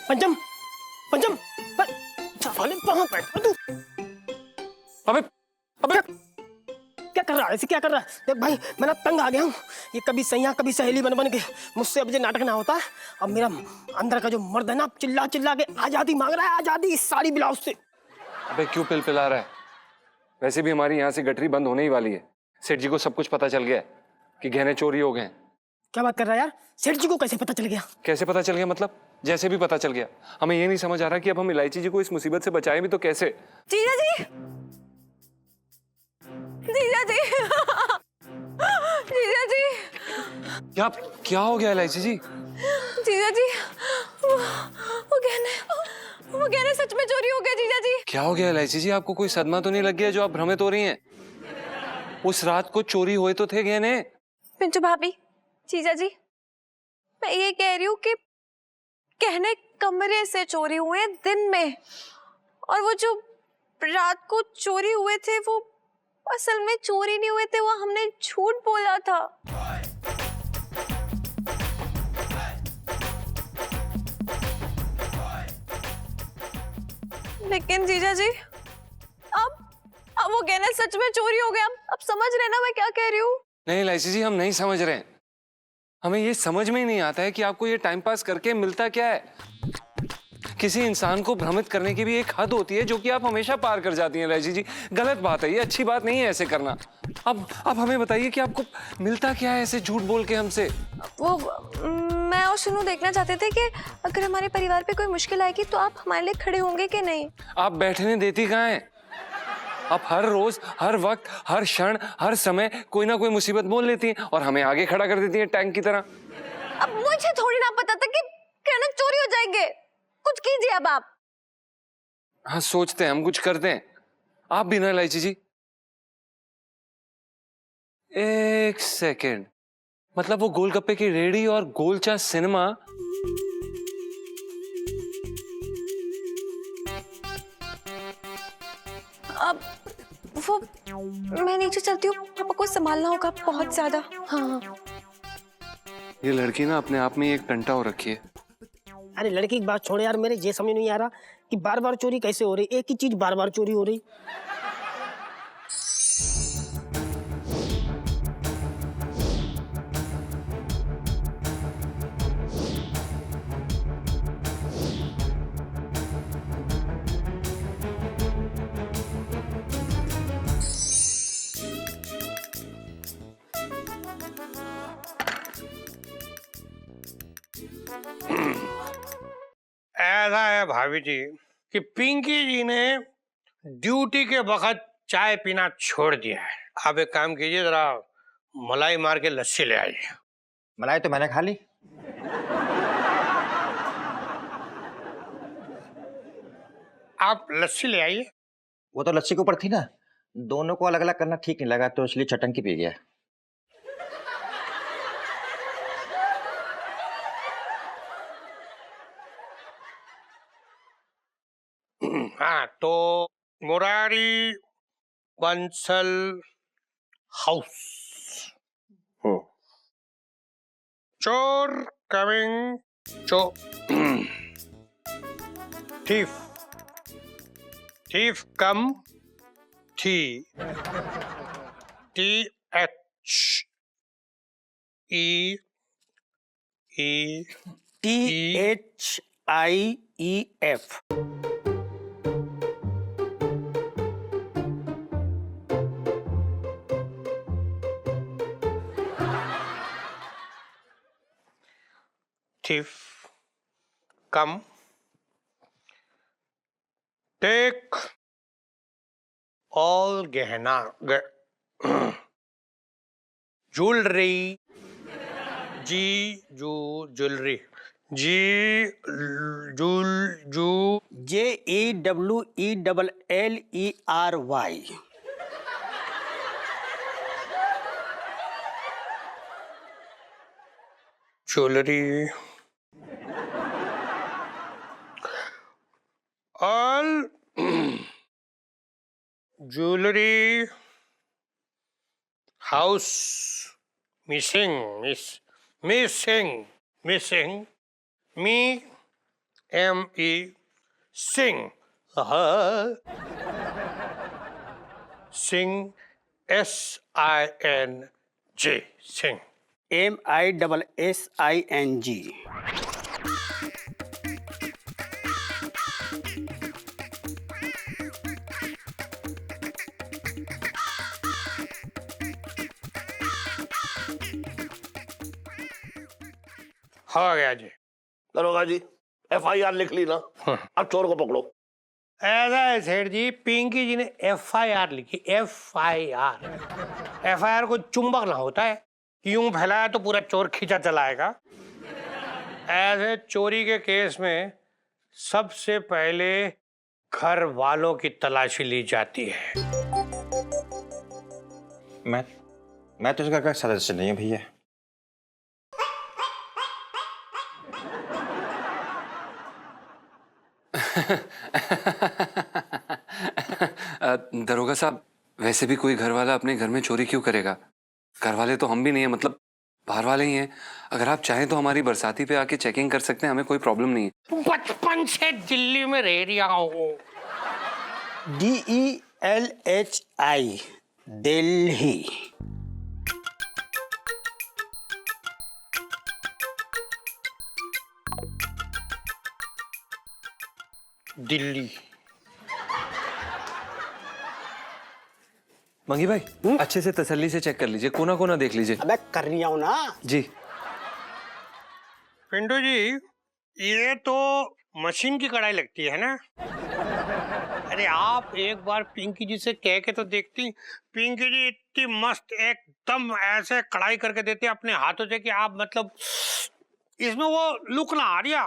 पंचम, पंचम, साले कहाँ बैठा तू? अबे अबे क्या कर रहा है? ऐसे क्या कर रहा है? देख भाई, मैं ना तंग आ गया हूँ। ये कभी सैया कभी सहेली बन बन के मुझसे अब ये नाटक ना होता है। अब मेरा अंदर का जो मर्द है ना, चिल्ला चिल्ला के आजादी मांग रहा है, आजादी इस साड़ी ब्लाउज से। अबे क्यों पिलपिला रहा है? वैसे भी हमारी यहाँ से गठरी बंद होने ही वाली है। सेठ जी को सब कुछ पता चल गया है कि गहने चोरी हो गए हैं। क्या बात कर रहा है यार? सेठ जी को कैसे पता चल गया? कैसे पता चल गया मतलब? जैसे भी पता चल गया। हमें ये नहीं समझ आ रहा कि अब हम इलायची जी को इस मुसीबत से बचाएं भी तो कैसे। जीजा जी, जीजा जी, जीजा जी, क्या क्या हो गया इलायची जी? जीजा जी, वो गहने सच में चोरी हो गए जीजा जी। क्या हो गया इलायची जी? आपको कोई सदमा तो नहीं लग गया जो आप भ्रमित हो रही हैं? उस रात को चोरी हुए तो थे गहने। पिंटू भाभी, जीजा जी, मैं ये कह रही हूँ कि गहने कमरे से चोरी हुए दिन में, और वो जो रात को चोरी हुए थे वो असल में चोरी नहीं हुए थे, वो हमने झूठ बोला था। लेकिन जीजा जी, अब वो गहने सच में चोरी हो गए। अब समझ रहे ना मैं क्या कह रही हूँ? नहीं इलायची जी, हम नहीं समझ रहे हैं। हमें ये समझ में ही नहीं आता है कि आपको ये टाइम पास करके मिलता क्या है। किसी इंसान को भ्रमित करने की भी एक हद होती है जो कि आप हमेशा पार कर जाती हैं इलायची जी। गलत बात है, ये अच्छी बात नहीं है ऐसे करना। अब हमें बताइए कि आपको मिलता क्या है ऐसे झूठ बोल के हमसे? वो मैं और सुनू देखना चाहते थे कि अगर हमारे परिवार पे कोई मुश्किल आएगी तो आप हमारे लिए खड़े होंगे कि नहीं। आप बैठने देती कहाँ हैं? आप हर रोज, हर वक्त, हर क्षण, हर समय कोई ना कोई मुसीबत बोल लेती हैं और हमें आगे खड़ा कर देती हैं टैंक की तरह। अब मुझे थोड़ी ना पता था कि गहने चोरी हो जाएंगे। कुछ कीजिए अब आप। हाँ सोचते हैं, हम कुछ करते हैं। आप भी ना इलायची जी। एक सेकेंड, मतलब वो गोलगप्पे की रेडी और गोलचा सिनेमा अब वो मैं नीचे चलती हूँ, पापा को संभालना होगा बहुत ज्यादा। हाँ ये लड़की ना अपने आप में ही एक टंटा हो रखी है। अरे लड़की की बात छोड़ यार, मेरे ये समझ नहीं आ रहा कि बार बार चोरी कैसे हो रही, एक ही चीज बार बार चोरी हो रही। ऐसा है भाभी जी कि पिंकी जी ने ड्यूटी के वक्त चाय पीना छोड़ दिया है। आप एक काम कीजिए, जरा मलाई मार के लस्सी ले आइए। मलाई तो मैंने खा ली। आप लस्सी ले आइए। वो तो लस्सी के ऊपर थी ना, दोनों को अलग अलग करना ठीक नहीं लगा तो इसलिए चटंकी पी गया। हाँ तो मुरारी बंसल हाउस। चोर कमिंग, चो thief, thief come, T H E E THIEF। thief come, take all गहना jewelry, jewelry, JEWELLERY। jewelry, all jewelry, house missing, missing, me ME Singh, Singh SING Singh. MISSING। हो गया जी। दरोगा जी FIR लिख ली ना, अब चोर को पकड़ो। ऐसा है सेठ जी, पिंकी जी ने FIR लिखी, FIR को चुंबक ना होता है कि यूं फैलाया तो पूरा चोर खींचा चलाएगा। ऐसे चोरी के केस में सबसे पहले घर वालों की तलाशी ली जाती है। मैं तो इस घर का सदस्य नहीं हूँ भैया। दरोगा साहब, वैसे भी कोई घर वाला अपने घर में चोरी क्यों करेगा? घर वाले तो हम भी नहीं है, मतलब बाहर वाले ही हैं। अगर आप चाहें तो हमारी बरसाती पे आके चेकिंग कर सकते हैं, हमें कोई प्रॉब्लम नहीं है। बचपन से दिल्ली में रह रहा हूँ। DELHI दिल्ली। दिल्ली। मंगी भाई, अच्छे से तसल्ली से चेक कर लीजिए, कोना कोना देख लीजिए। अबे कर रही हूं ना जी। पिंटू जी, ये तो मशीन की कढ़ाई लगती है ना? अरे आप एक बार पिंकी जी से कह के तो देखती। पिंकी जी इतनी मस्त एकदम ऐसे कढ़ाई करके देती है अपने हाथों से कि आप मतलब इसमें वो लुक ना आ रही है।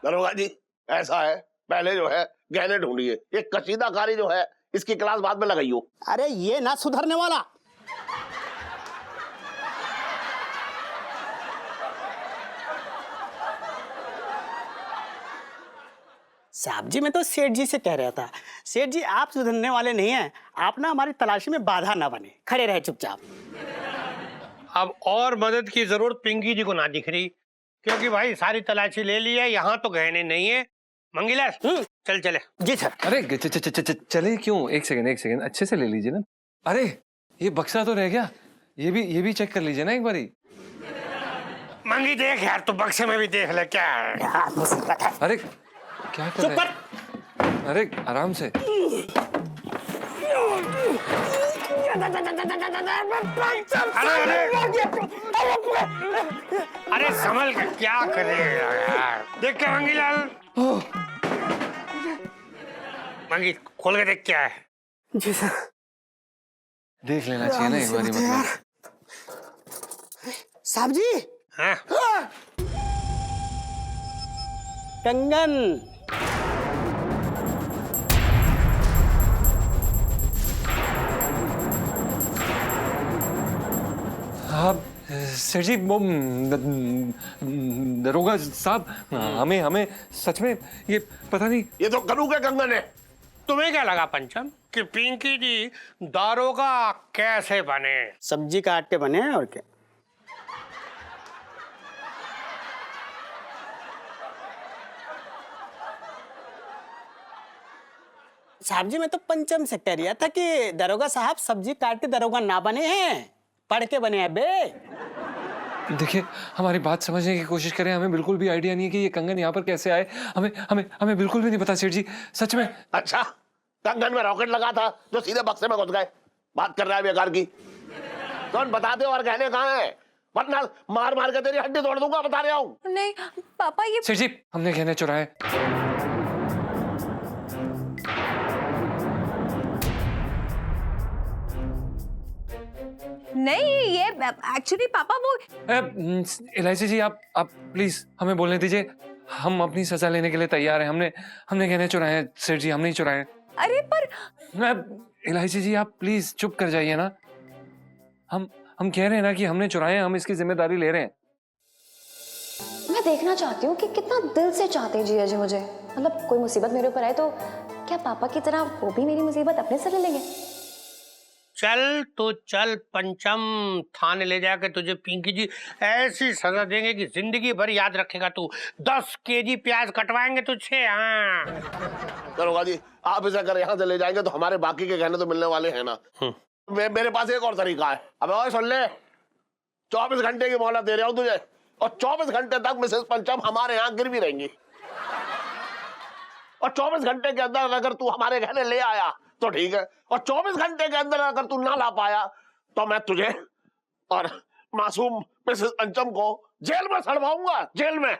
दरोगा जी ऐसा है, पहले जो है गहने ढूंढिए, ये कशीदाकारी जो है इसकी क्लास बाद में लगाइयो। अरे ये ना सुधरने वाला। साहब जी, मैं तो सेठ जी से कह रहा था, सेठ जी आप सुधरने वाले नहीं हैं, आप ना हमारी तलाशी में बाधा ना बने, खड़े रहे चुपचाप। अब और मदद की जरूरत पिंकी जी को ना दिख रही, क्योंकि भाई सारी तलाशी ले ली है, यहाँ तो गहने नहीं है। मंगीलाल चल चले। जी सर। अरे चले क्यों? एक सेकंड, अच्छे से ले लीजिए ना। अरे ये बक्सा तो रह गया, ये भी चेक कर लीजिए ना एक बारी। मंगी देख यार, तो बक्से में भी देख ले क्या है। अरे क्या कर रहे हैं? अरे आराम से। अरे संभल के क्या करेगा यार, देख के मंगीलाल। मंगी खोल के देख क्या है। जी सर। देख लेना चाहिए ना एक बारी, मतलब। साहब जी, हाँ? कंगन। आप सर जी, वो दरोगा साहब, हमें सच में ये पता नहीं। ये तो करू के कंगन है। तुम्हें क्या लगा पंचम कि पिंकी जी दारोगा कैसे बने? सब्जी काट के बने हैं और क्या। साहब जी, मैं तो पंचम से कह रहा था कि दरोगा साहब सब्जी काट के दरोगा ना बने हैं, पढ़ के बने हैं बे। देखिए, हमारी बात समझने की कोशिश करें, हमें बिल्कुल भी आइडिया नहीं है कि ये कंगन यहाँ पर कैसे आए। हमें हमें हमें बिल्कुल भी नहीं पता सेठ जी, सच में। अच्छा, कंगन में रॉकेट लगा था जो सीधे बक्से में घुस गए। बात कर रहा है बेकार की। कौन बता दे और गहने कहाँ हैं, वरना मार मार के तेरी हड्डी तोड़ दूंगा, बता रहा हूँ। नहीं पापा, ये सेठ जी, हमने गहने चुराए। नहीं, ये एक्चुअली पापा वो इलायची जी, आप प्लीज हमें बोलने दीजिए, हम अपनी सजा लेने के लिए तैयार हैं। हमने गहने चुराए हैं सेठ जी, हमने ही चुराए हैं। अरे पर इलायची जी, आप प्लीज चुप कर जाइए ना। हम कह रहे हैं ना कि हमने चुराए हैं, हम इसकी जिम्मेदारी ले रहे हैं। मैं देखना चाहती हूँ कि कितना दिल से चाहते हैं जिया जी मुझे। मतलब कोई मुसीबत मेरे ऊपर आए तो क्या पापा की तरह वो भी मेरी मुसीबत अपने सर ले लेंगे? चल तो चल पंचम, थाने ले जाके तुझे पिंकी जी ऐसी सजा देंगे कि जिंदगी भर याद रखेगा तू। 10 केजी प्याज कटवाएंगे तुझे। हाँ दरोगा जी, आप इसे अगर यहाँ से ले जाएंगे तो हमारे बाकी के गहने तो मिलने वाले हैं ना। मेरे पास एक और तरीका है। अब और सुन ले, 24 घंटे की मोहलत दे रहा हूँ तुझे, और 24 घंटे तक मिसेस पंचम हमारे यहाँ गिरवी रहेंगी। और 24 घंटे के अंदर अगर तू हमारे गहने ले आया तो ठीक है, और 24 घंटे के अंदर अगर तू ना ला पाया तो मैं तुझे और मासूम मिसेस पंचम को जेल में सड़वाऊंगा, जेल में।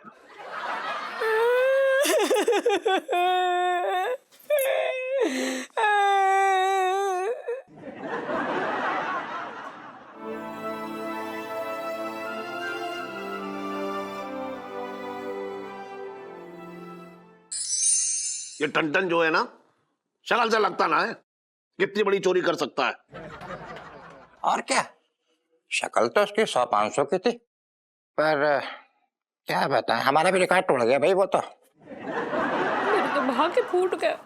ये टन जो है ना, शक्ल से लगता ना है कितनी बड़ी चोरी कर सकता है। और क्या, शक्ल तो उसकी 100-500 की थी, पर क्या बताएं, हमारा भी रिकॉर्ड टूट गया भाई वो तो। मेरे तो भाग्य फूट गया।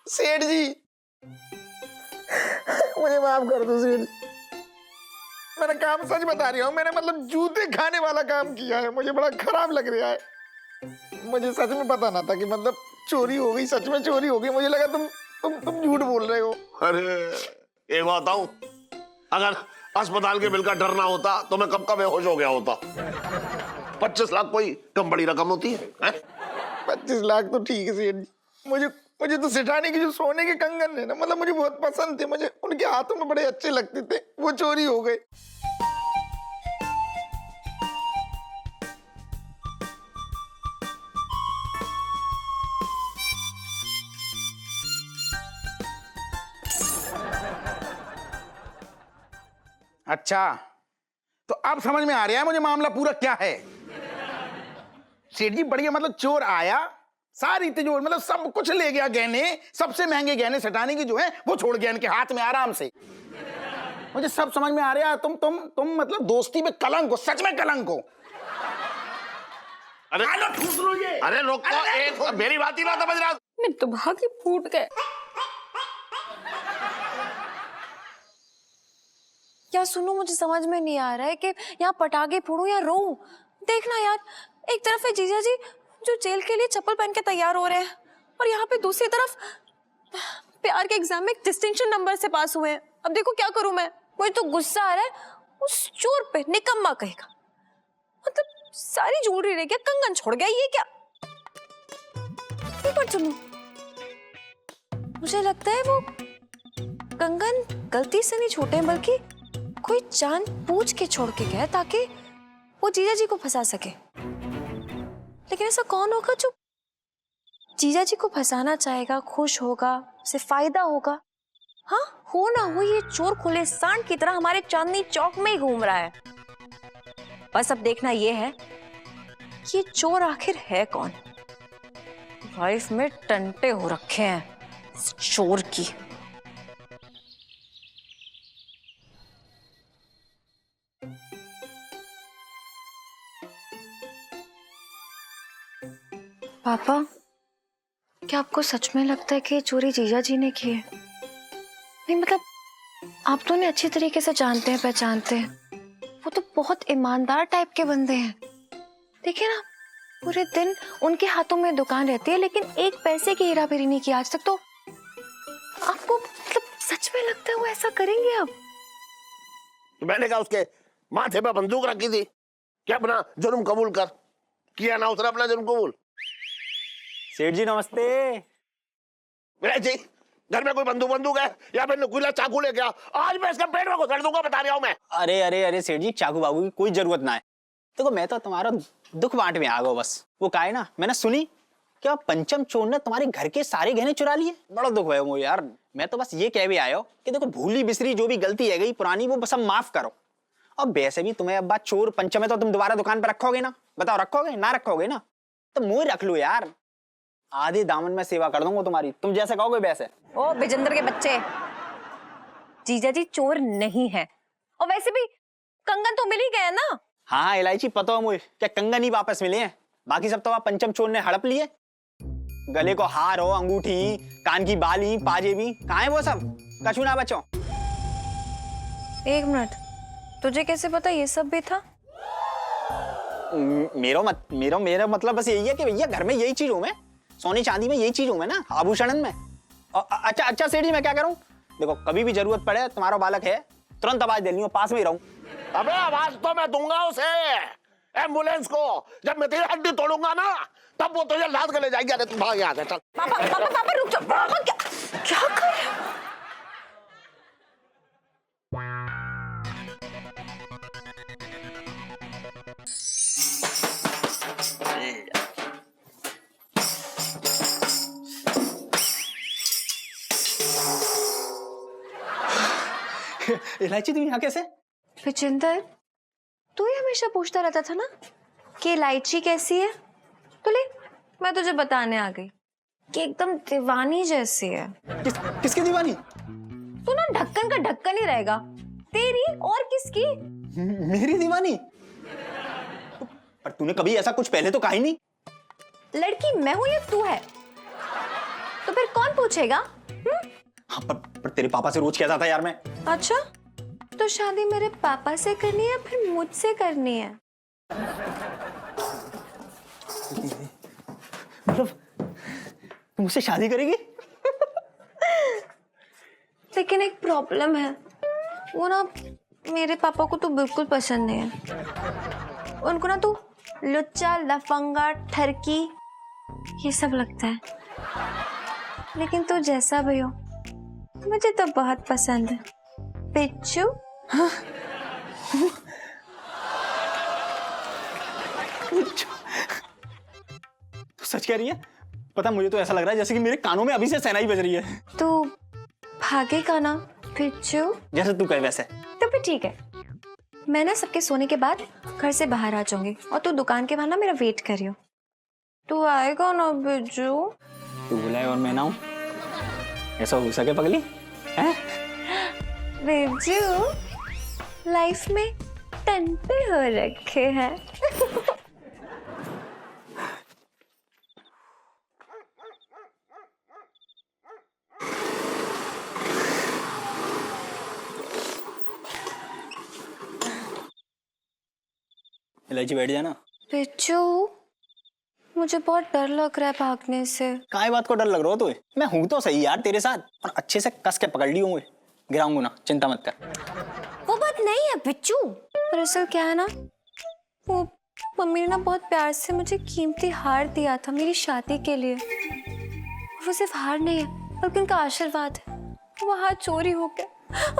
सेठ जी मुझे माफ कर दो सेठ, मैंने काम सच बता रही हूँ, मैंने मतलब जूते खाने वाला काम किया है, मुझे बड़ा खराब लग रहा है। मुझे सच में पता ना था कि मतलब चोरी हो गई, सच में चोरी हो गई, मुझे लगा तुम झूठ बोल रहे हो। अरे एक बात बताऊं, अगर अस्पताल के बिल का डर ना होता तो मैं कब का बेहोश हो गया होता। 25 लाख कोई कम बड़ी रकम होती है? 25 लाख तो ठीक है सेठ जी, मुझे तो सेठानी की जो सोने के कंगन है ना, मतलब मुझे बहुत पसंद थे, मुझे उनके हाथों में बड़े अच्छे लगते थे, वो चोरी हो गए। अच्छा, तो अब समझ में आ रहा है मुझे मामला पूरा क्या है। सेठ जी बढ़िया, मतलब चोर आया, सारी तिजोरी मतलब सब कुछ ले गया, गहने, सबसे महंगे गहने सटाने की जो है वो छोड़ गया इनके हाथ में आराम से। मुझे सब समझ में आ रहा है। तुम मतलब दोस्ती में कलंक हो, सच में कलंक हो। अरे ठूस लो ये। अरे रोको, एक मेरी बात ही ना समझ रहा। मेरे तो भाग्य फूट गए। क्या सुनूं, मुझे समझ में नहीं आ रहा है कि यहाँ पटाखे फोड़ूं या रोऊं। देखना यार, एक तरफ है जीजा जी जो जेल के लिए चप्पल पहन के तैयार हो रहे हैं, और यहाँ पे दूसरी तरफ प्यार के एग्जाम में डिस्टिंक्शन नंबर से पास हुए हैं। अब देखो क्या करूं मैं। मुझे तो गुस्सा आ रहा है उस चोर पे, निकम्मा कहेगा। मतलब सारी ज्वेलरी रह गया, कंगन छोड़ गया, ये क्या। एक बार सुनो, मुझे लगता है वो कंगन गलती से नहीं छूटे, बल्कि कोई जानबूझ के छोड़ के गया ताकि वो जीजा जी को फंसा सके। लेकिन ऐसा कौन होगा जो जीजा जी को फंसाना चाहेगा, खुश होगा, उसे फायदा होगा। हाँ, हो ना हो ये चोर खुले सांड की तरह हमारे चांदनी चौक में ही घूम रहा है। बस अब देखना ये है कि ये चोर आखिर है कौन। लाइफ में टंटे हो रखे हैं इस चोर की। पापा, क्या आपको सच में लगता है कि ये चोरी जीजा जी ने की है? नहीं मतलब आप तो उन्हें अच्छी तरीके से जानते हैं, पहचानते हैं। वो तो बहुत ईमानदार टाइप के बंदे हैं। देखिए ना, पूरे दिन उनके हाथों में दुकान रहती है, लेकिन एक पैसे की हेराफेरी नहीं की आज तक। तो आपको मतलब सच में लगता है वो ऐसा करेंगे? अब मैंने कहा उसके माथे पे बंदूक रखी थी कि अपना जुर्म कबूल कर, किया ना उसने अपना जुर्म कबूल। सेठ जी नमस्ते। विनय जी, घर में कोई बंदूक है या फिर नुकीला चाकू लेके आ, आज मैं इसका पेट में घुसेड़ दूंगा, बता रहा हूं मैं। अरे सेठ जी, चाकू बाबू की कोई जरूरत ना है। देखो मैं तो तुम्हारा दुख बांट में आ गया बस। वो का है ना, मैंने सुनी क्या पंचम चोर ने तुम्हारे घर के सारे गहने चुरा लिए। बड़ा दुख है मुझे यार। मैं तो बस ये कह भी आया कि देखो भूली बिसरी जो भी गलती है गई पुरानी, वो बस हम माफ करो। और वैसे भी तुम्हें अब बात चोर पंचम है तो तुम दोबारा दुकान पर रखोगे ना? बताओ रखोगे ना? रखोगे ना? तो मुंह रख लो यार, आधे दामन में सेवा कर दूंगा तुम्हारी, तुम जैसे कहोगे वैसे। ओ बिजेंद्र के बच्चे, जीजा जी चोर नहीं है। और वैसे भी कंगन तो मिल ही गया ना। हाँ इलायची, पता है मुझे क्या कंगन ही वापस मिले हैं, बाकी सब तो वहाँ पंचम चोर ने हड़प लिए। गले को हार हो, अंगूठी, कान की बाली, पाजेबी, कहाँ है वो सब? कछु ना बचो। एक मिनट, तुझे कैसे पता ये सब भी था? मेरा मतलब बस यही है कि भैया घर में यही चीज हूँ मैं, सोने चांदी में यही चीज हूँ मैं ना, आभूषण में। अच्छा सेठ जी, मैं क्या करूँ? देखो कभी भी जरूरत पड़े, तुम्हारा बालक है, तुरंत आवाज दे लूँ, पास में ही रहूँ। अबे आवाज तो मैं दूंगा उसे, एम्बुलेंस को। जब मैं तेरी हड्डी तोड़ूंगा ना, तब वो तुझे लाद के ले जाएगी। अरे तू भाग यहाँ से, चल। पापा रुक जाओ। पापा क्या कर रहे हो? इलायची तुम यहाँ कैसे? विजेंदर, तू ही हमेशा पूछता रहता था ना कि इलायची कैसी है, तो ले मैं तुझे बताने आ गई कि एकदम दीवानी जैसी है। किसकी दीवानी? तू ना ढक्कन का ढक्कन ही रहेगा, तेरी और किसकी? मेरी दीवानी? पर तूने कभी ऐसा कुछ पहले तो कहा ही नहीं। लड़की मैं हूं या तू है? तो फिर कौन पूछेगा? हाँ, पर तेरे पापा से रोज कहता था यार मैं। अच्छा, तो शादी मेरे पापा से करनी है या फिर मुझसे करनी है? मतलब तुम मुझसे शादी करेगी? लेकिन एक प्रॉब्लम है, वो ना मेरे पापा को तो बिल्कुल पसंद नहीं है। उनको ना तू लुच्चा, लफंगा, ठरकी ये सब लगता है। लेकिन तू जैसा भी हो मुझे तो बहुत पसंद है, पिच्चू। हाँ? तू सच कह रही है? पता, मुझे तो ऐसा लग रहा है जैसे कि मेरे कानों में अभी से शहनाई बज रही है। तू भागेगा ना पिच्चू? जैसे तू कहे वैसे। तो फिर ठीक है, मैं ना सबके सोने के बाद घर से बाहर आ जाऊंगी और तू दुकान के बाहर ना मेरा वेट करियो। तू आएगा ना बिज्जू? तू बुलाए और मैं ना हूं, ऐसा हो सके पगली? हैं? बिज्जू लाइफ में टंटे हो रखे हैं। इलायची बैठ जाना। बिज्जू मुझे बहुत डर लग रहा है भागने से। काय बात को डर लग रहा हो तुझे? मैं हूं तो सही यार तेरे साथ, और अच्छे से कस के पकड़ ली हूँ, गिराऊंगा ना, चिंता मत कर। वो बात नहीं है बिच्चू। दरअसल क्या है ना, वो मम्मी ने ना बहुत प्यार से मुझे कीमती हार दिया था मेरी शादी के लिए। वो सिर्फ हार नहीं है बल्कि उनका आशीर्वाद है। वो हार चोरी हो गया,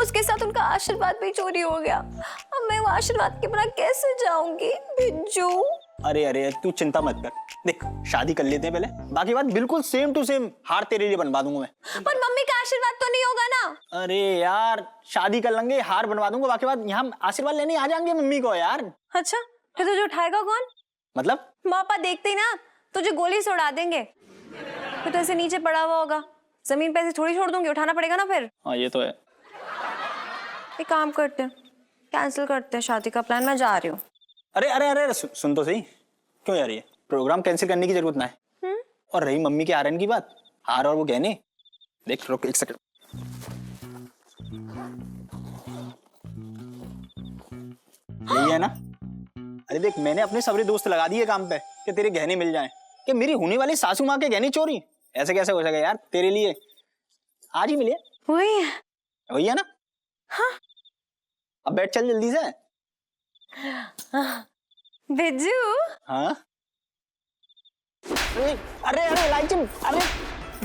उसके साथ उनका आशीर्वाद भी चोरी हो गया। अब मैं वो आशीर्वाद के बिना कैसे जाऊंगी बिज्जू? अरे अरे तू चिंता मत कर, देख शादी कर लेते हैं पहले, बाकी बात बिल्कुल सेम टू सेम हार तेरे लिए बनवा दूंगा मैं। पर मम्मी का आशीर्वाद तो नहीं होगा ना? अरे यार शादी कर लेंगे, हार बनवा दूंगा, बाकी बात यहाँ आशीर्वाद लेने आ जाएंगे मम्मी को यार। अच्छा, फिर तुझे उठाएगा कौन? मतलब पापा देखते ही ना तुझे गोली से उड़ा देंगे। फिर तो ऐसे नीचे पड़ा हुआ होगा, जमीन पे ऐसे थोड़ी छोड़ दूंगी, उठाना पड़ेगा ना फिर। हाँ ये तो है। एक काम करते हैं, कैंसिल करते हैं शादी का प्लान, मैं जा रही हूँ। अरे अरे अरे सुन तो सही, क्यों जा रही है? प्रोग्राम कैंसिल करने की जरूरत ना है। और रही मम्मी के आर्यन की बात, हार और वो गहने, देख रुक एक सेकंड। यही है ना? अरे देख मैंने अपने सबरे दोस्त लगा दिए काम पे कि तेरे गहने मिल जाएं, कि मेरी होने वाली सासू माँ के गहने चोरी, ऐसे कैसे हो सके यार? तेरे लिए आज ही मिले। वही है ना? हाँ। अब बैठ चल जल्दी से। बिज्जू। हाँ? अरे अरे इलायची, अरे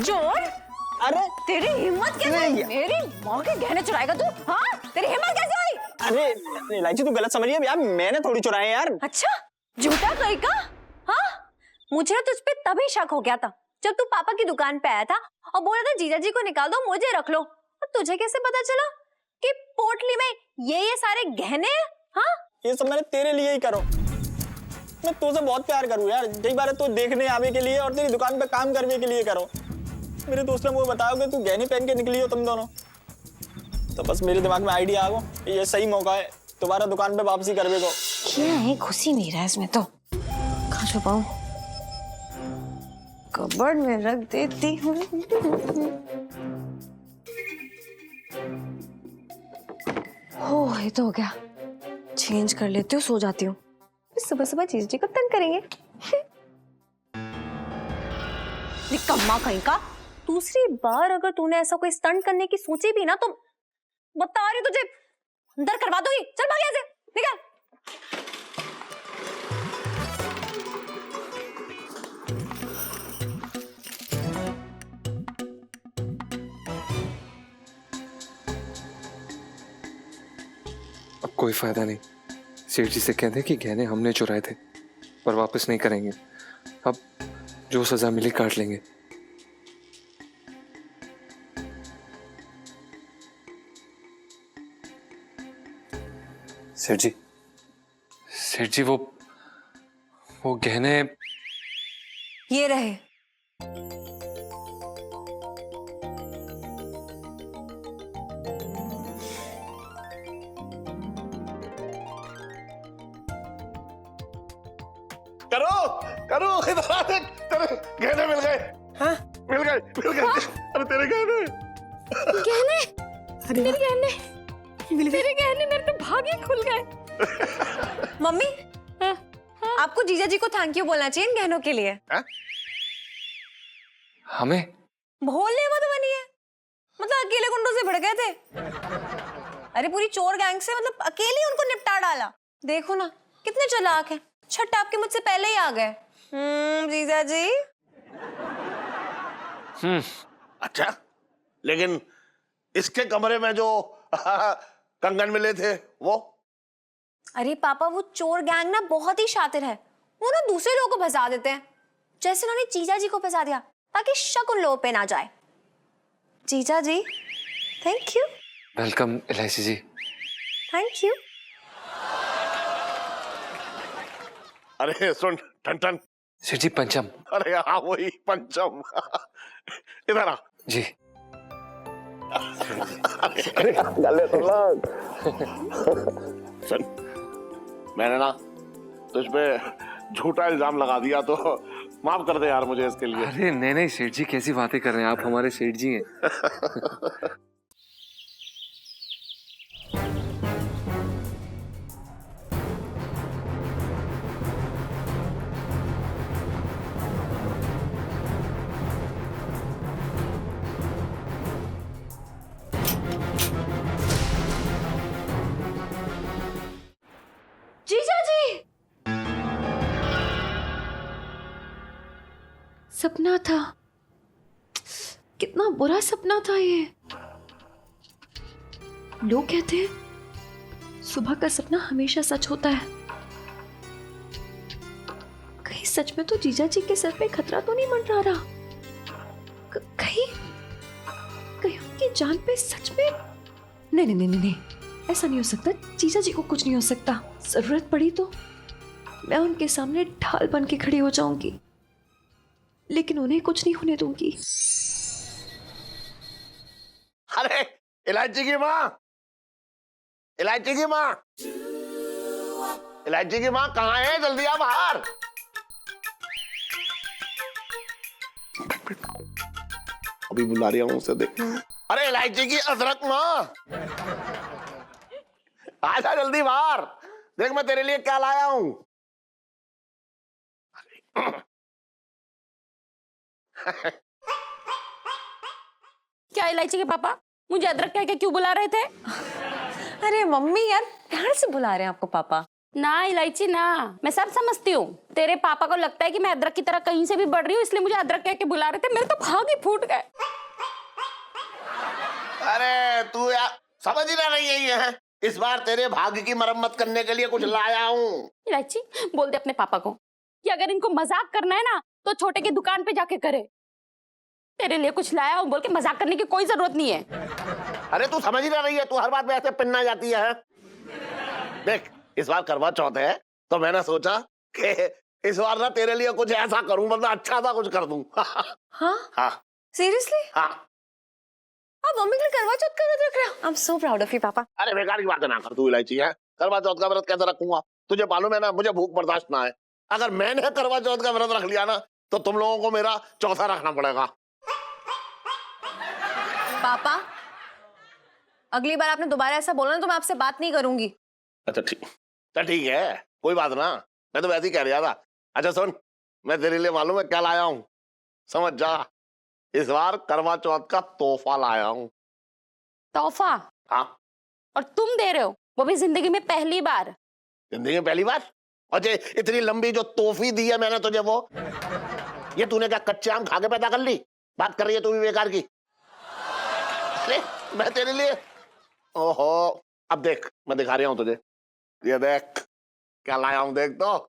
जोर, अरे तेरी हिम्मत कैसे? मेरी माँ के गहने चुराएगा तू? हाँ, तेरी हिम्मत कैसे हुई? अरे इलायची तू गलत समझ रही है यार, मैंने थोड़ी चुराए यार। अच्छा, झूठा कहीं का? हाँ, मुझे तुझ पे तभी शक हो गया था जब तू पापा की दुकान पे आया था और बोला था जीजा जी को निकाल दो, मुझे रख लो। और तुझे कैसे पता चला कि पोटली में ये सारे गहने हैं? हाँ, ये सब मैंने तेरे लिए ही करो, मैं तुझसे बहुत प्यार करूँ यार। कई बार तो देखने आवे के लिए और तेरी दुकान पे काम करने के लिए करो। मेरे दोस्त ने मुझे बताया कि तू गहने पहन के निकली हो तुम दोनों, तो बस मेरे दिमाग में आइडिया आ गया, ये सही मौका है तुम्हारा दुकान पे वापसी करने को। क्या है, घुस ही नहीं रहा इसमें तो। कहाँ छुपाऊं? कबर्ड में रख देती हूँ। ये तो हो गया, चेंज कर लेती हूँ, सो जाती हूँ, सुबह सुबह जीजू जी को तंग करेंगे। निकम्मा कहीं का, दूसरी बार अगर तूने ऐसा कोई स्टंट करने की सोची भी ना तो बता रही तुझे अंदर करवा दूंगी। चल भाग यहाँ से, निकल। अब कोई फायदा नहीं, सेठ जी से कह दे कि गहने हमने चुराए थे पर वापस नहीं करेंगे। अब जो सजा मिली काट लेंगे। सेठ जी वो गहने ये रहे। करो करो, इधर आ देख, तेरे गहने मिल गए। हाँ? मिल गए अरे तेरे गहने। गहने? अरे तेरे गहने, मिल गए। तेरे गहने, मेरे तो भाग ही खुल गए। मम्मी, आपको जीजा जी को थैंक यू बोलना चाहिए इन गहनों के लिए। हमें भोलने मत बनिए, मतलब अकेले गुंडों से भिड़ गए थे। अरे पूरी चोर गैंग से मतलब अकेले उनको निपटा डाला। देखो ना कितने चालाक हैं, छठ आपके मुझसे पहले ही आ गए। जीजा जी। अच्छा, लेकिन इसके कमरे में जो कंगन मिले थे वो? अरे पापा, वो चोर गैंग ना बहुत ही शातिर है, वो ना दूसरे लोगों को फंसा देते हैं, जैसे उन्होंने जीजा जी को फंसा दिया ताकि शक उन लोगों पे ना जाए। जीजा जी थैंक यू। वेलकम इलायची जी। Thank you. अरे सुन ठन, सेठ जी पंचम। अरे हाँ वही पंचम। इधर आ जी। अरे गले तो लग। सुन, मैंने ना तुझ पे झूठा इल्जाम लगा दिया तो माफ कर दे यार मुझे इसके लिए। अरे नहीं सेठ जी, कैसी बातें कर रहे हैं आप, हमारे सेठ जी हैं। जीजा जी, सपना था, कितना बुरा सपना था ये। लोग कहते हैं सुबह का सपना हमेशा सच होता है। कहीं सच में तो जीजा जी के सर पे खतरा तो नहीं मंडरा रहा? कहीं कहीं उनकी जान पे सच में? नहीं नहीं नहीं नहीं नहीं, ऐसा नहीं हो सकता। जीजा जी को कुछ नहीं हो सकता। जरूरत पड़ी तो मैं उनके सामने ढाल बन के खड़ी हो जाऊंगी, लेकिन उन्हें कुछ नहीं होने दूंगी। अरे इलायची की माँ, इलायची की माँ, इलायची की माँ कहाँ है? जल्दी आ बाहर। अभी बुला रही हूँ उसे, देख। अरे इलायची की अदरक माँ, आजा जल्दी बाहर, देख मैं तेरे लिए क्या लाया हूँ। क्या इलायची के पापा मुझे अदरक कह के क्यों बुला रहे थे? अरे मम्मी यार, प्यार से बुला रहे हैं आपको पापा। ना इलायची ना, मैं सब समझती हूँ। तेरे पापा को लगता है कि मैं अदरक की तरह कहीं से भी बढ़ रही हूँ, इसलिए मुझे अदरक कह के बुला रहे थे। मेरे तो भाग ही फूट गए। अरे तू यार समझ ही ना रही है, इस बार तेरे भाग्य की मरम्मत करने के लिए कुछ लाया हूँ। इलायची बोल दे अपने पापा को कि अगर इनको मजाक करना है ना तो छोटे की दुकान पे जाके करे। तेरे लिए कुछ लाया हूँ बोल के मजाक करने की कोई जरूरत नहीं है। अरे तू समझ ही ना रही है, तू हर बात में ऐसे पिन्ना जाती है। देख इस बार करवा चौथ है तो मैंने सोचा कि इस बार ना तेरे लिए कुछ ऐसा करूं, मतलब अच्छा सा कुछ कर दूं। हाँ हाँ सीरियसली? हाँ। आप मम्मी के लिए करवा चौथ का व्रत रख रहे हो? I am so proud of you पापा। अरे बेकार की बातें ना कर तू इलायची है। करवा चौथ का व्रत कैसे रखूंगा? तुझे मालूम है ना मुझे भूख बर्दाश्त ना है। अगर मैंने करवा चौथ का व्रत रख लिया ना तो तुम लोगों को मेरा चौथा रखना पड़ेगा। पापा अगली बार आपने दोबारा ऐसा बोला ना तो मैं आपसे बात नहीं करूंगी। अच्छा ठीक है, कोई बात ना, मैं तो वैसे ही कह रहा था। अच्छा सुन, मैं तेरे लिए मालूम है क्या लाया हूँ, समझ जा। इस बार करवा चौथ का तोहफा लाया हूँ। तोहफा? हाँ। और तुम दे रहे हो, वो भी जिंदगी में पहली बार? जिंदगी में पहली बार? और ये इतनी लंबी जो तोहफी दी है मैंने तुझे, वो ये तूने क्या कच्चे आम खा के पैदा कर ली? बात कर रही है तू भी बेकार की। अरे मैं तेरे लिए, ओहो, अब देख मैं दिखा रहा हूं तुझे, ये देख क्या लाया हूं, देख तो।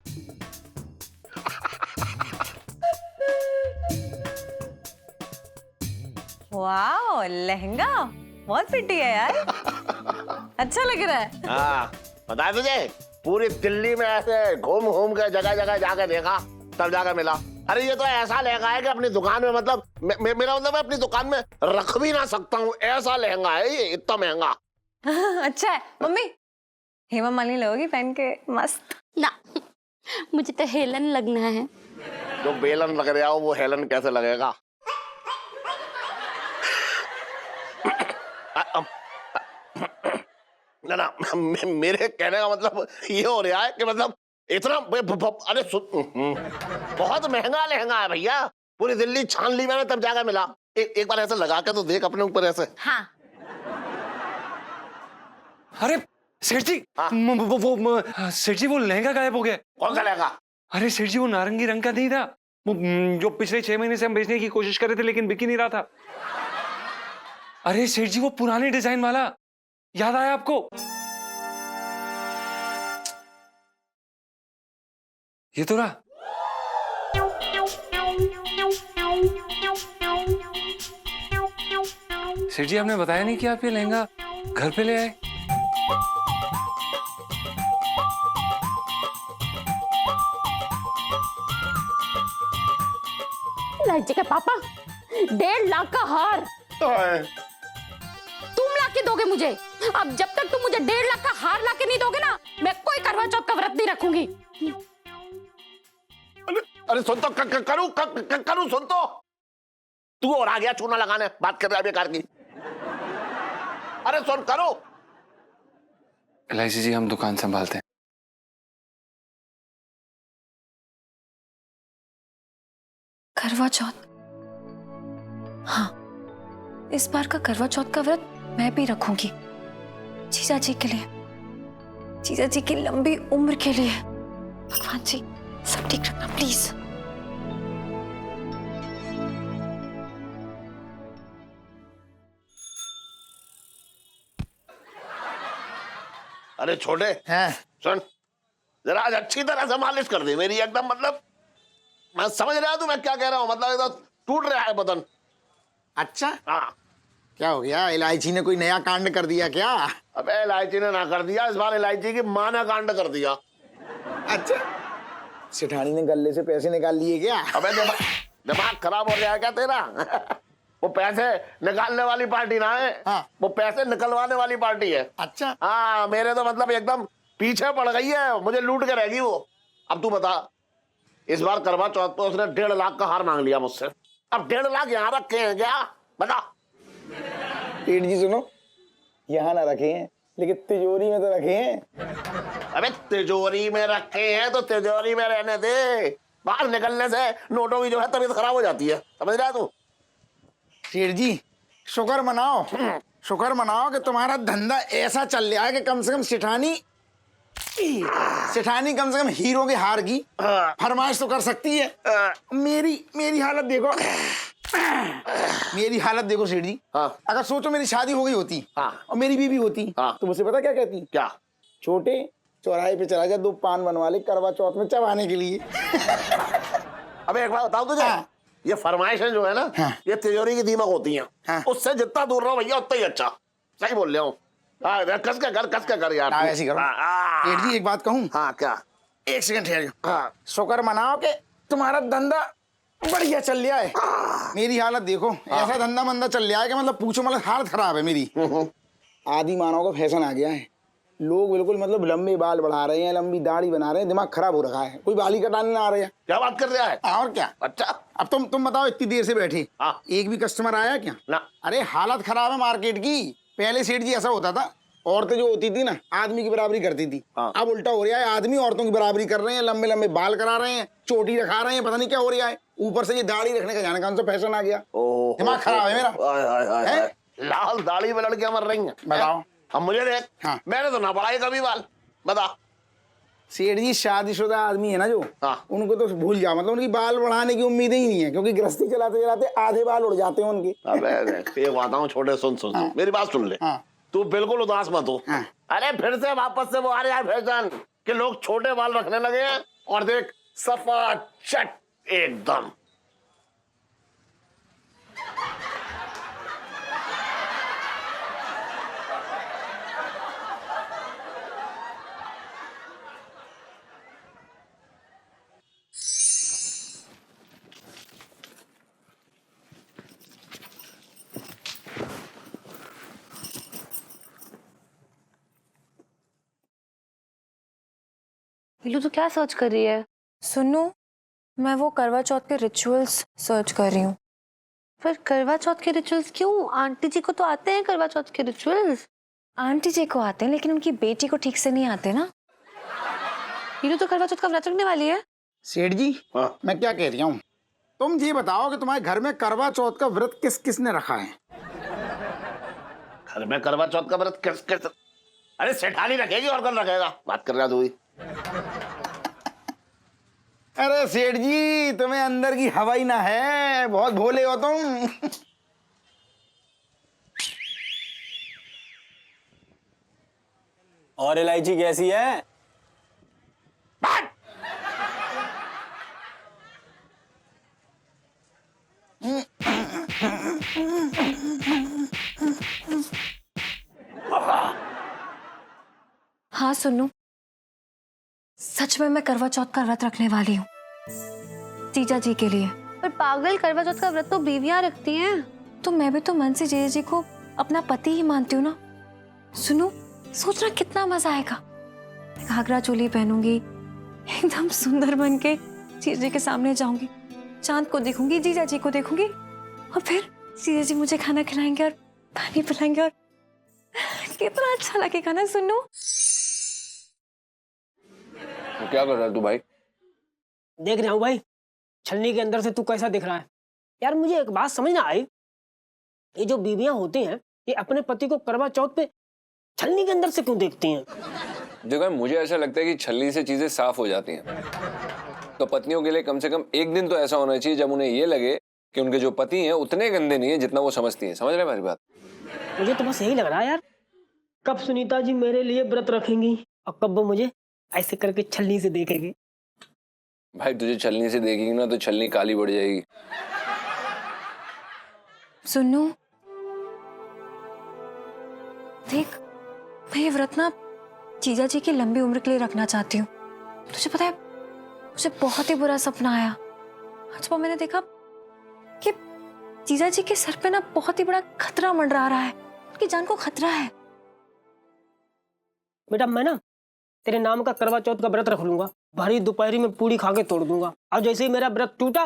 वाह, लहंगा बहुत प्रिटी है यार। अच्छा लग रहा है। हाँ, पता है तुझे, पूरी दिल्ली में ऐसे घूम घूम के जगह जगह जाके देखा, तब जाकर मिला। अरे ये तो ऐसा लहंगा है कि अपनी दुकान में, मतलब मेरा मतलब मैं अपनी दुकान में रख भी ना सकता हूँ, ऐसा लहंगा है ये, इतना महंगा। अच्छा है। मम्मी, हेमा मालिनी लगोगी पहन के मस्त। ना, मुझे तो हेलन लगना है। जो बेलन लग रहा हो वो हेलन कैसे लगेगा? ना मेरे कहने का मतलब ये हो रहा है कि मतलब इतना, अरे बहुत महंगा लहंगा है भैया, पूरी दिल्ली छान ली मैंने तब जाकर मिला। एक बार ऐसे लगा के तो देख अपने ऊपर ऐसे। हाँ। अरे सेठ जी, सेठ जी वो लहंगा गायब हो गया। कौन सा लहंगा? अरे सेठ जी वो नारंगी रंग का नहीं था, वो जो पिछले 6 महीने से हम बेचने की कोशिश कर रहे थे लेकिन बिक ही नहीं रहा था। अरे सेठ जी वो पुराने डिजाइन वाला, याद आया आपको? ये तो रहा। सेठ जी आपने बताया नहीं कि आप ये लहंगा घर पे ले आए। लाइची के पापा, 1.5 लाख का हार तुम लाके दोगे मुझे? अब जब तक तुम मुझे 1.5 लाख का हार लाके नहीं दोगे ना, मैं कोई करवा चौथ का व्रत नहीं रखूंगी। अरे सुन तो, करूं सुन तो, तू और आ गया चूना लगाने, बात कर रहा है बेकार की। अरे सुन करो। LIC जी हम दुकान संभालते हैं। करवा चौथ, हाँ, इस बार का करवा चौथ का व्रत मैं भी रखूंगी, जीजा जी के लिए, जीजा जी की लंबी उम्र के लिए। भगवान जी सब ठीक रखना प्लीज। अरे छोटे, हैं? सुन जरा आज अच्छी तरह से मालिश कर दे मेरी, एकदम मतलब मैं समझ रहा तू मैं क्या कह रहा हूँ, मतलब एकदम टूट रहा है बदन। अच्छा, हाँ। क्या हो गया? इलायची ने कोई नया कांड कर दिया क्या? अबे इलायची ने ना कर दिया, इस बार इलायची की माँ ने कांड कर दिया। अच्छा, सेठानी ने गले से पैसे निकाल लिए क्या? अबे दिमाग खराब हो गया है क्या तेरा? वो पैसे निकालने वाली पार्टी ना है, हाँ। वो पैसे निकलवाने वाली पार्टी है। अच्छा, हाँ, मेरे तो मतलब एकदम पीछे पड़ गई है, मुझे लूट के रहेगी वो। अब तू बता, इस बार करवा चौथ पे उसने 1.5 लाख का हार मांग लिया मुझसे, अब 1.5 लाख यहाँ रखे हैं क्या? बता। सेठ जी सुनो, यहाँ ना रखे हैं लेकिन तिजोरी में तो रखे हैं। अबे तिजोरी में रखे हैं तो तिजोरी में रहने दे, बाहर निकलने से नोटों की जो है तबीयत खराब हो जाती है, समझ रहा है तू? सेठ जी शुक्र मनाओ, शुक्र मनाओ कि तुम्हारा धंधा ऐसा चल रहा है कि कम से कम सेठानी कम से कम हीरो के हार की फरमाइश तो कर सकती है। मेरी हालत देखो, मेरी हालत देखो सेठ जी। हाँ। अगर सोचो मेरी शादी हो गई होती, हाँ। और मेरी बीवी होती, हाँ। तो मुझसे पता क्या कहती? क्या? छोटे चौराहे पे चला जा, 2 पान बनवा ले करवा चौथ में चबाने के लिए। अबे एक बात बताओ तुझे, हाँ। ये फरमाइशें जो है ना, हाँ। ये तिजोरी की दीमक होती हैं। हाँ। उससे जितना दूर रहो भैया उतना ही अच्छा। सही बोल रहा हूँ। हाँ, कस के कर यार। हाँ, ऐसी करो। सेठ जी एक बात कहूँ? हाँ, क्या? 1 सेकंड ठहर जाओ। हाँ। शुक्र मनाओ कि तुम्हारा धंधा बढ़िया चल रहा है। मेरी हालत देखो, ऐसा धंधा मंदा चल रहा है कि मतलब पूछो, मतलब हालत खराब है मेरी। आदि मानव का फैशन आ गया है, लोग बिल्कुल मतलब लंबे बाल बढ़ा रहे हैं, लंबी दाढ़ी बना रहे हैं, दिमाग खराब हो रखा है, कोई बाल ही कटाने ना आ रहे हैं। क्या बात कर रहा है? और क्या? अच्छा, अब तुम बताओ, इतनी देर से बैठे, हाँ। एक भी कस्टमर आया क्या? ना। अरे हालत खराब है मार्केट की, पहले सेठ जी ऐसा होता था, औरतें जो होती थी ना आदमी की बराबरी करती थी। अब उल्टा हो रहा है, आदमी औरतों की बराबरी कर रहे हैं, लंबे लंबे बाल करा रहे हैं, चोटी रखा रहे हैं, पता नहीं क्या हो रहा है। ऊपर से ये दाढ़ी रखने का जाने कौन सा फैशन आ गया। दिमाग खराब है मेरा। हैं? लाल दाढ़ी में लड़कियां मर रही हैं। बताओ। अब मुझे देख, हाँ। मैंने तो ना बढ़ाई कभी बाल। बता। सेठ जी शादीशुदा आदमी है ना जो, हाँ। उनको तो भूल जा, मतलब उनकी बाल बढ़ाने की उम्मीदें ही नहीं है, क्योंकि गृहस्थी चलाते चलाते आधे बाल उड़ जाते हैं उनके। अबे एक बात हूँ छोटे, सुन सुन सुन, मेरी बात सुन ले। हाँ। तू बिल्कुल उदास मत हो। हाँ। अरे फिर से वापस से वो आ रहा है फैशन कि लोग छोटे बाल रखने लगे हैं, और देख सफा चट एकदम। नीलू तो क्या सर्च कर रही है? सुनो, मैं वो करवा चौथ के रिचुअल्स सर्च कर रही हूँ। पर करवा चौथ के रिचुअल्स क्यों? आंटी जी को तो आते हैं करवा चौथ के रिचुअल्स। आंटी जी को आते हैं, लेकिन उनकी बेटी को ठीक से नहीं आते ना। नीलू तो करवा चौथ का व्रत रखने वाली है। सेठ जी, हाँ। मैं क्या कह रही हूँ, तुम ये बताओ कि तुम्हारे घर में करवा चौथ का व्रत किस किस ने रखा है? घर में करवा चौथ का व्रत किस किस? अरे सेठानी रखेगी और कौन रखेगा? बात कर रहा तू ही। अरे सेठ जी, तुम्हें अंदर की हवा ही ना है, बहुत भोले हो तुम। और इलायची कैसी है? हाँ सुनो, सच में मैं करवा चौथ का व्रत रखने वाली हूँ, जीजा जी के लिए। पर पागल, करवा चौथ का व्रत तो बीवियां रखती हैं। तो मैं भी तो मन से जीजा जी को अपना पति ही मानती हूँ ना। सुनो, सोचना कितना मजा आएगा। घाघरा चोली पहनूंगी, एकदम सुंदर बन के जीजा जी के सामने जाऊंगी, चांद को देखूंगी, जीजा जी को देखूंगी, और फिर जीजा जी मुझे खाना खिलाएंगे और पानी पिलाएंगे, और कितना अच्छा लगेगा ना। सुनो, तो क्या कर रहा है तू भाई? देख रहा हूँ भाई, छलनी के अंदर से तू कैसा दिख रहा है। यार मुझे एक बात समझ ना आई, ये जो बीवियां होती हैं ये अपने पति को करवा चौथ पे छलनी के अंदर से क्यों देखती हैं? देखो मुझे ऐसा लगता है कि छलनी से चीजें साफ हो जाती हैं, तो पत्नियों के लिए कम से कम एक दिन तो ऐसा होना चाहिए जब उन्हें ये लगे कि उनके जो पति हैं उतने गंदे नहीं है जितना वो समझती हैं। समझ रहे हैं मेरी बात? मुझे तो बस यही लग रहा है यार, कब सुनीता जी मेरे लिए व्रत रखेंगी और कब वो मुझे ऐसे करके छलनी से देखेंगे। भाई तुझे छलनी से देखेगी ना तो छलनी काली पड़ जाएगी। सुनो, देख, मैं ये व्रत ना जीजा जी की लंबी उम्र के लिए रखना चाहती हूँ। तुझे पता है, मुझे बहुत ही बुरा सपना आया। आज सुबह मैंने देखा कि जीजा जी के सर पे ना बहुत ही बड़ा खतरा मंडरा रहा है, उनकी जान को खतरा है। बेटा मैं ना तेरे नाम का करवा चौथ का व्रत रख लूंगा, भारी दोपहरी में पूरी खा के तोड़ दूंगा, और जैसे ही मेरा व्रत टूटा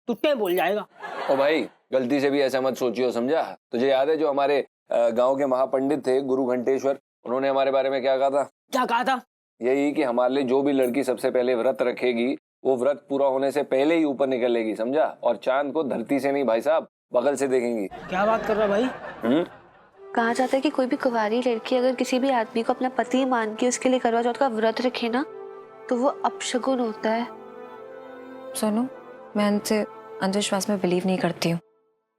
तू टे बोल जाएगा। ओ भाई गलती से भी ऐसा मत सोचियो, समझा? तुझे याद है जो हमारे गांव के महापंडित थे गुरु घंटेश्वर, उन्होंने हमारे बारे में क्या कहा था? क्या कहा था? यही कि हमारे लिए जो भी लड़की सबसे पहले व्रत रखेगी वो व्रत पूरा होने से पहले ही ऊपर निकलेगी, समझा? और चांद को धरती से नहीं भाई साहब, बगल से देखेंगी। क्या बात कर रहा भाई? कहा जाता है कि कोई भी कुंवारी लड़की अगर किसी भी आदमी को अपना पति मान के उसके लिए करवा चौथ का व्रत रखे ना तो वो अपशगुन होता है। सुनो, मैं इनसे अंधविश्वास में बिलीव नहीं करती हूँ।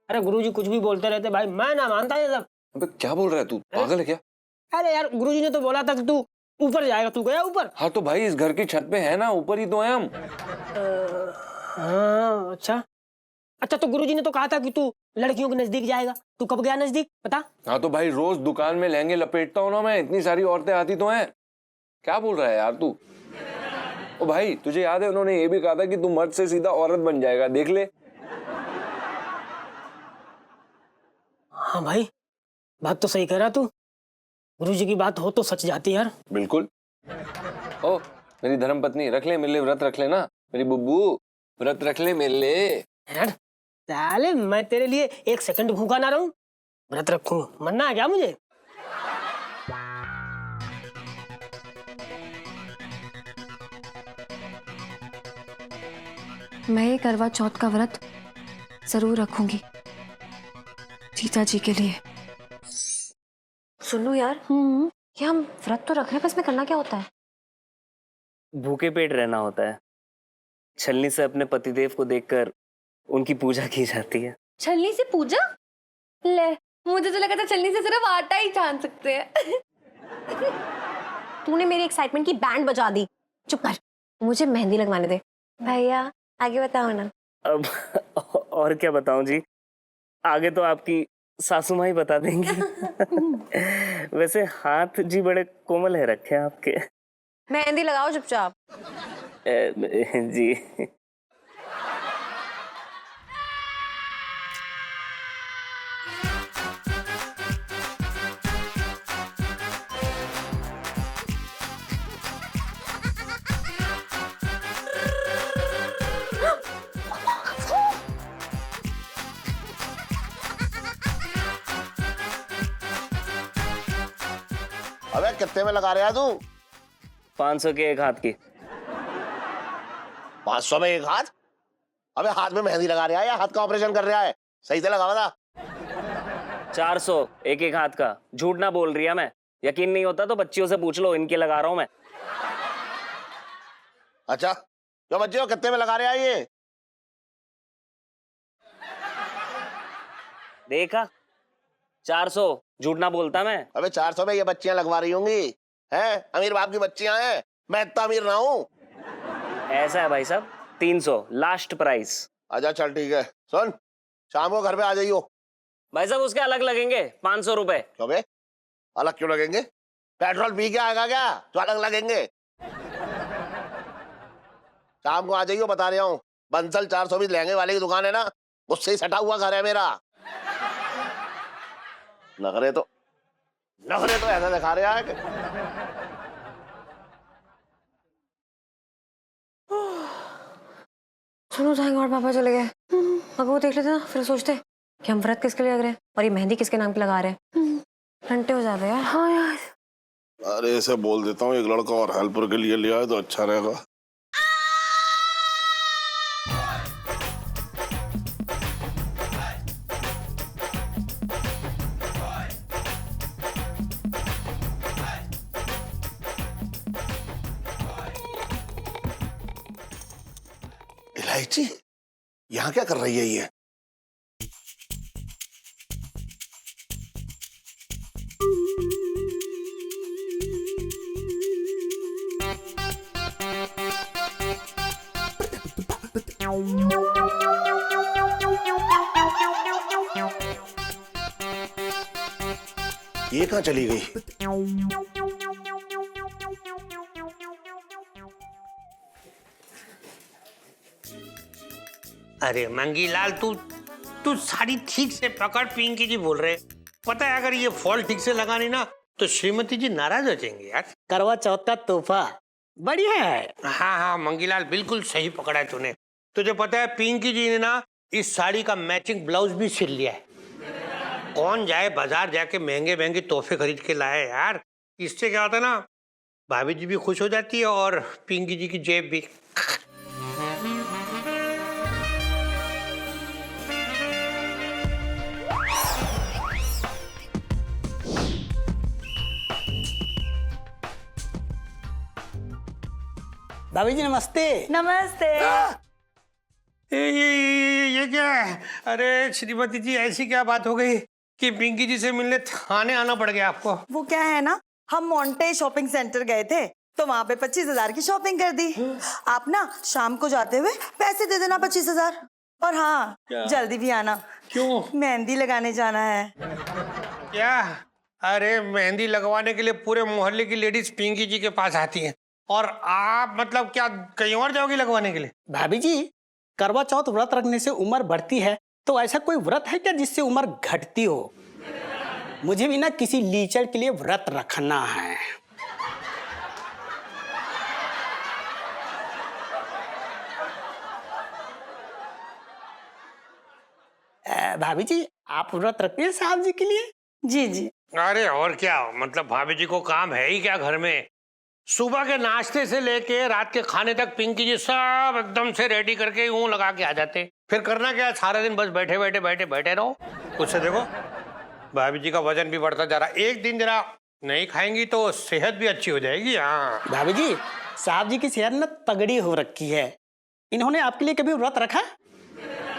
अरे गुरुजी कुछ भी बोलते रहते भाई, मैं ना मानता ये सब। अबे क्या बोल रहा है तू, पागल है क्या? अरे यार गुरुजी ने तो बोला था कि तू ऊपर जाएगा, तू गया ऊपर? हाँ तो भाई इस घर की छत पे है ना, ऊपर ही तो है हम। हाँ अच्छा अच्छा, तो गुरुजी ने तो कहा था कि तू लड़कियों के नजदीक जाएगा, तू कब गया नजदीक बता? हाँ तो भाई रोज दुकान में लहंगे लपेटता हूँ ना मैं, इतनी सारी औरतें आती तो हैं। क्या बोल रहा है यार तू? ओ भाई तुझे याद है उन्होंने ये भी कहा था कि तू मर्द से सीधा औरत बन जाएगा, देख ले। हाँ भाई, बात तो सही कह रहा तू, गुरुजी की बात हो तो सच जाती यार। बिल्कुल। ओ मेरी धर्मपत्नी, रख ले मेरे लिए व्रत, रख ले ना मेरी बुब्बू, व्रत रख ले मेरे लिए। साले मैं तेरे लिए एक सेकंड भूखा ना रहूं, व्रत रखूं, मरना है क्या मुझे? मैं ये करवा चौथ का व्रत जरूर रखूंगी जीजा जी के लिए। सुनो यार, ये हम व्रत तो रख रहे हैं, बस में करना क्या होता है? भूखे पेट रहना होता है। छलनी से अपने पतिदेव को देखकर उनकी पूजा की जाती है। छलनी से पूजा? ले, मुझे तो लगा था छलनी से सिर्फ आटा ही छान सकते हैं। तूने मेरी एक्साइटमेंट की बैंड बजा दी। चुप कर, मुझे मेहंदी लगवाने दे। भैया आगे बताओ ना। अब और क्या बताऊं जी, आगे तो आपकी सासू माँ ही बता देंगी। वैसे हाथ जी बड़े कोमल है रखे हैं आपके। मेहंदी लगाओ चुपचाप। जी। अबे कितने में लगा रहा है तू? 500 के एक हाथ की। 500 में एक हाथ? अबे हाथ में मेहंदी लगा रहा है या हाथ का ऑपरेशन कर रहा है? सही से लगा बता। 400 एक एक हाथ का। झूठ ना बोल रही है मैं। यकीन नहीं होता तो बच्चियों से पूछ लो, इनके लगा रहा हूं मैं। अच्छा क्यों बच्चे हो, कितने में लगा रहा है ये? देखा, 400। झूठ ना बोलता मैं। अबे 400 में ये बच्चियां लगवा रही होंगी हैं? अमीर बाप की बच्चियां हैं, मैं इतना अमीर ना हूं। ऐसा है भाई साहब, 300 लास्ट प्राइस। अच्छा चल ठीक है, सुन शाम को घर पे आ जाइयो। भाई साहब उसके अलग लगेंगे 500 रुपए। क्यों बे? अलग क्यों लगेंगे? पेट्रोल पी के आएगा क्या तो अलग लगेंगे? शाम को आ जाइयो, बता रहा हूँ। बंसल 420 लहंगे वाले की दुकान है ना, उससे ही सटा हुआ घर है मेरा। नखरे तो ऐसा दिखा रहा है कि सुनो थैंक गॉड पापा चले गए। अब वो देख लेते ना, फिर सोचते कि हम व्रत किसके लिए लग रहे हैं और ये मेहंदी किसके नाम पे लगा रहे हैं। घंटे हो जाते यार। हाँ यार। अरे ऐसे बोल देता हूँ, एक लड़का और हेल्पर के लिए ले आए तो अच्छा रहेगा। इलायची यहाँ क्या कर रही है ये? ये कहाँ चली गई? अरे मंगीलाल तू साड़ी ठीक से पकड़। पिंकी जी बोल रहे, पता है अगर ये फॉल ठीक से लगानी ना तो श्रीमती जी नाराज हो जाएंगे यार। करवा चौथ का तोहफा बढ़िया है। हाँ हाँ मंगीलाल बिल्कुल सही पकड़ा है तूने। तुझे पता है पिंकी जी ने ना इस साड़ी का मैचिंग ब्लाउज भी सिल लिया है। कौन जाए बाजार जाके महंगे महंगे तोहफे खरीद के लाए यार। इससे क्या होता है ना, भाभी जी भी खुश हो जाती है और पिंकी जी की जेब भी। भाभी जी नमस्ते। नमस्ते। ये क्या है? अरे श्रीमती जी ऐसी क्या बात हो गई कि पिंकी जी से मिलने थाने आना पड़ गया आपको? वो क्या है ना, हम मोंटे शॉपिंग सेंटर गए थे तो वहाँ पे 25,000 की शॉपिंग कर दी। आप ना शाम को जाते हुए पैसे दे देना 25,000। और हाँ जल्दी भी आना। क्यों? मेहंदी लगाने जाना है। क्या? अरे मेहंदी लगवाने के लिए पूरे मोहल्ले की लेडीज पिंकी जी के पास आती हैं और आप मतलब क्या कहीं और जाओगी लगवाने के लिए? भाभी जी करवा चौथ व्रत रखने से उम्र बढ़ती है, तो ऐसा कोई व्रत है क्या जिससे उम्र घटती हो? मुझे भी ना किसी लीचर के लिए व्रत रखना है। भाभी जी आप व्रत रखते हैं साहब जी के लिए? जी जी। अरे और क्या, मतलब भाभी जी को काम है ही क्या घर में? सुबह के नाश्ते से लेके रात के खाने तक पिंकी जी सब एकदम से रेडी करके यूं लगा के आ जाते। फिर करना क्या है, सारा दिन बस बैठे बैठे बैठे बैठे रहो। उससे देखो भाभी जी का वजन भी बढ़ता जा रहा है। एक दिन जरा नहीं खाएंगी तो सेहत भी अच्छी हो जाएगी। हाँ भाभी जी, साहब जी की सेहत ना तगड़ी हो रखी है। इन्होंने आपके लिए कभी व्रत रखा?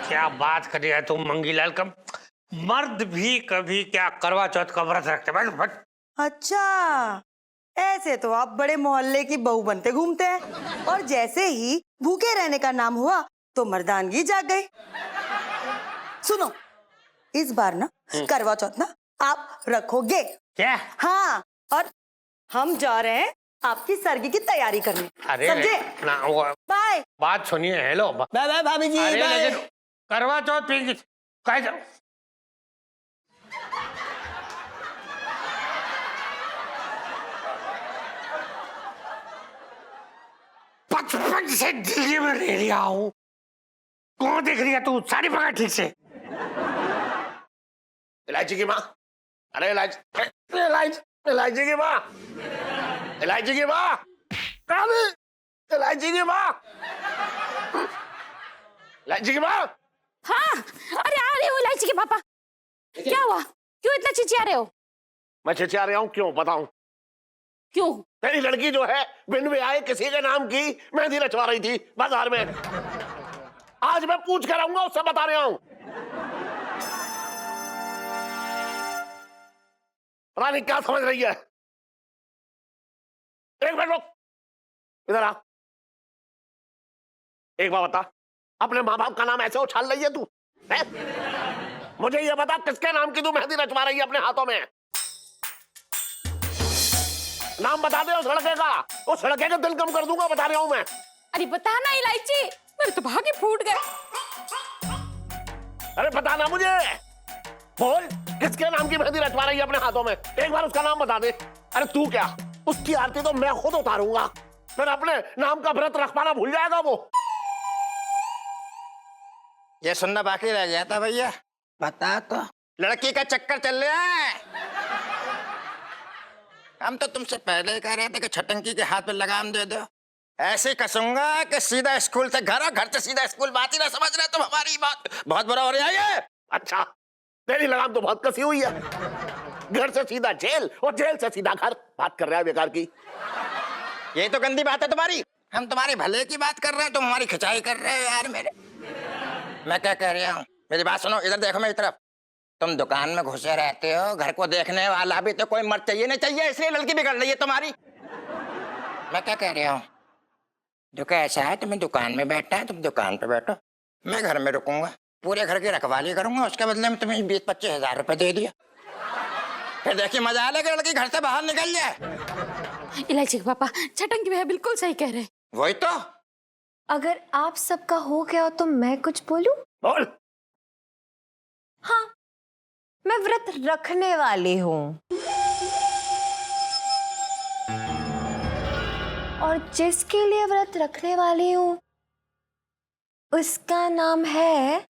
क्या बात कर रही है तुम मंगीलाल, कम मर्द भी कभी क्या करवा चौथ का व्रत रखते हैं? अच्छा, ऐसे तो आप बड़े मोहल्ले की बहू बनते घूमते हैं, और जैसे ही भूखे रहने का नाम हुआ तो मर्दानगी जाग गई। सुनो, इस बार ना करवा चौथ ना आप रखोगे क्या? हाँ, और हम जा रहे हैं आपकी सरगी की तैयारी करने। अरे समझे? ना वो बाय। बात सुनिए। हेलो बाय बाय भाभी जी, अरे बाय। लेकिन करवा चौथ पिंकी कह 55 से दिल्ली में रह रहा हूँ। कौन देख रही है तू? सारी पकड़ ठीक से। इलायची की माँ, अरे इलायची की माँ, इलायची की माँ, इलायची की माँ, इलायची की माँ। हाँ, अरे आ रहे हो इलायची के पापा। क्या हुआ? क्यों इतना चिचिया रहे हो? मैं चिचिया रहा हूँ क्यों बताऊं? क्यों? तेरी लड़की जो है बिन ब्याहे किसी के नाम की मेहंदी रचवा रही थी बाजार में। आज मैं पूछ कर आऊंगा, उससे बता रहा हूं। पता नहीं क्या समझ रही है। एक मिनट रुक, इधर आ। एक बार बता, अपने माँ बाप का नाम ऐसे उछाल रही है तू? मुझे ये बता, किसके नाम की तू मेहंदी रचवा रही है अपने हाथों में? नाम बता दे उस लड़के का। उस लड़के का दिल कम कर दूंगा, बता रहा हूं मैं। अरे बता ना इलायची, मेरे तो भागे फूट गए। अरे बताना मुझे, बोल किसके नाम की मेहंदी रचवा रही है अपने हाथों में? एक बार उसका नाम बता दे। अरे तू क्या, उसकी आरती तो मैं खुद उतारूंगा, फिर अपने नाम का व्रत रख पाना भूल जाएगा वो। ये सुनना बाकी रह गया था भैया। बता तो, लड़की का चक्कर चल रहा है। हम तो तुमसे पहले ही कह रहे थे कि छटंकी के हाथ पे लगाम दे दो। ऐसे कसूंगा कि सीधा स्कूल से घर, घर से सीधा स्कूल। बात ही ना समझ रहे तुम हमारी बात। बहुत बुरा हो रहा है ये। अच्छा, तेरी लगाम तो बहुत कसी हुई है। घर से सीधा जेल और जेल से सीधा घर। बात कर रहा है बेकार की। यही तो गंदी बात है तुम्हारी। हम तुम्हारे भले की बात कर रहे हैं, तुम हमारी खिंचाई कर रहे हो यार मेरे। मैं क्या कह रहा हूँ, मेरी बात सुनो, इधर देखो मेरी तरफ। तुम दुकान में घुसे रहते हो, घर को देखने वाला भी तो कोई मर्द चाहिए नहीं चाहिए, इसलिए लड़की बिगड़ रही है तुम्हारी। मैं क्या कह रहा हूँ, देखो ऐसा है, तुम्हें दुकान में बैठा है, तुम दुकान पे बैठो, मैं घर में रुकूंगा, पूरे घर की रखवाली करूंगा, उसके बदले में तुम्हें 20-25 हजार रुपए दे दिया। फिर देखिए मजा आ लेगा, लड़की घर से बाहर निकल जाए। इलायची के पापा छटंकी भैया बिल्कुल सही कह रहे। वही तो। अगर आप सबका हो गया तो मैं कुछ बोलूं? बोल। हाँ, मैं व्रत रखने वाली हूँ, और जिसके लिए व्रत रखने वाली हूँ उसका नाम है